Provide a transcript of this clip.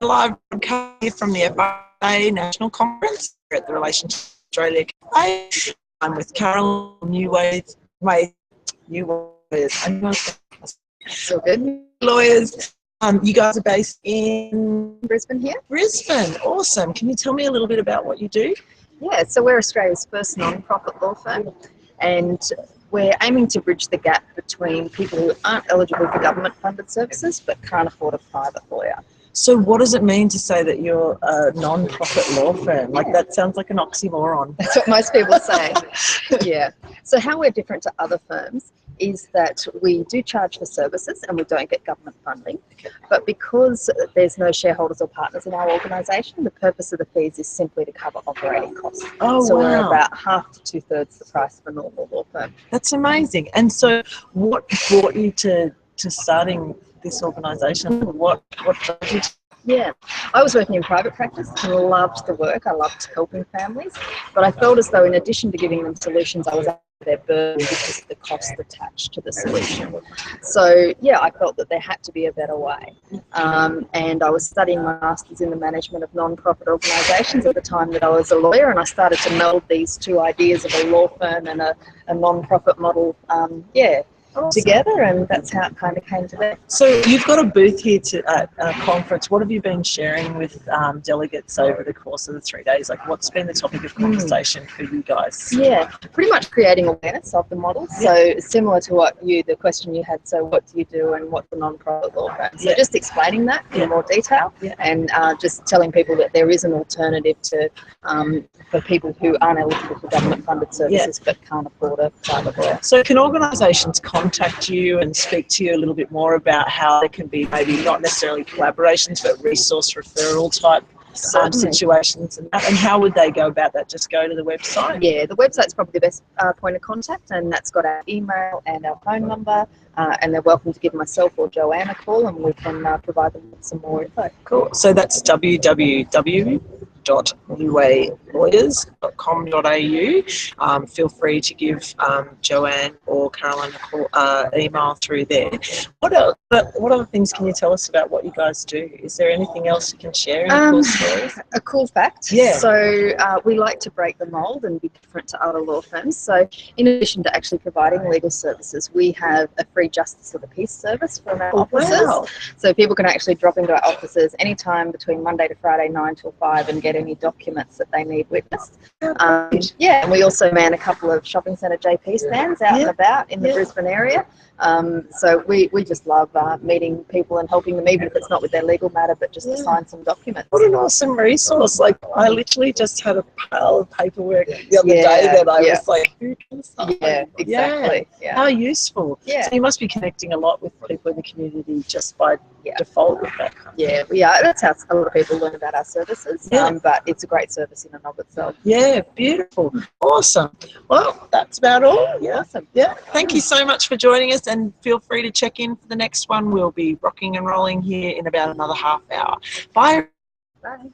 live broadcast here from the FIA National Conference at the Relationship Australia Cafe. I'm with Carol, New Ways, So good. lawyers. You guys are based in Brisbane here? Brisbane. Awesome. Can you tell me a little bit about what you do? Yeah, so we're Australia's first non-profit law firm, and we're aiming to bridge the gap between people who aren't eligible for government-funded services but can't afford a private lawyer. So what does it mean to say that you're a non-profit law firm? Like, that sounds like an oxymoron. That's what most people say. Yeah. So how we're different to other firms is that we do charge for services and we don't get government funding. But because there's no shareholders or partners in our organisation, the purpose of the fees is simply to cover operating costs. Oh, so wow. we're about half to two-thirds the price of a normal law firm. That's amazing. And so what brought you to starting this organisation? What drove you to? Yeah, I was working in private practice and loved the work. I loved helping families, but I felt as though in addition to giving them solutions, I was adding their burden because of the cost attached to the solution. So yeah, I felt that there had to be a better way. And I was studying my master's in the management of non-profit organisations at the time that I was a lawyer, and I started to meld these two ideas of a law firm and a non-profit model together, and that's how it kind of came to that. So you've got a booth here at a conference. What have you been sharing with delegates over the course of the 3 days? Like, what's been the topic of conversation for you guys? Yeah, pretty much creating awareness of the model. So similar to the question you had, so what do you do and what's a non-profit law firm? So just explaining that in more detail and just telling people that there is an alternative to for people who aren't eligible for government-funded services but can't afford a private lawyer. So can organisations contact you and speak to you a little bit more about how there can be maybe not necessarily collaborations but resource referral type situations, and how would they go about that? Just go to the website? Yeah, the website's probably the best point of contact, and that's got our email and our phone number, and they're welcome to give myself or Joanne a call and we can provide them with some more info. Cool. So that's www.newwaylawyers.com.au. Feel free to give Joanne or Caroline a call, email through there. What other things can you tell us about what you guys do? Is there anything else you can share in cool stories? A cool fact. Yeah. So we like to break the mold and be different to other law firms. So in addition to actually providing legal services, we have a free justice of the peace service from our offices. Wow. So people can actually drop into our offices anytime between Monday to Friday, 9 till 5, and get any documents that they need witnessed. And we also man a couple of shopping centre JP stands out and about in the Brisbane area. So we just love meeting people and helping them, even if it's not with their legal matter, but just to sign some documents. What an awesome resource. Like, I literally just had a pile of paperwork the other day that I was like, who can sign? Yeah, exactly. Yeah. How useful. Yeah. So you must be connecting a lot with people in the community just by default with that kind of thing. Yeah, we are. That's how a lot of people learn about our services, but it's a great service in and of itself. Yeah, beautiful. Awesome. Well, that's about all. Yeah. Awesome. Yeah. Thank you so much for joining us, and feel free to check in for the next one. We'll be rocking and rolling here in about another half hour. Bye. Bye.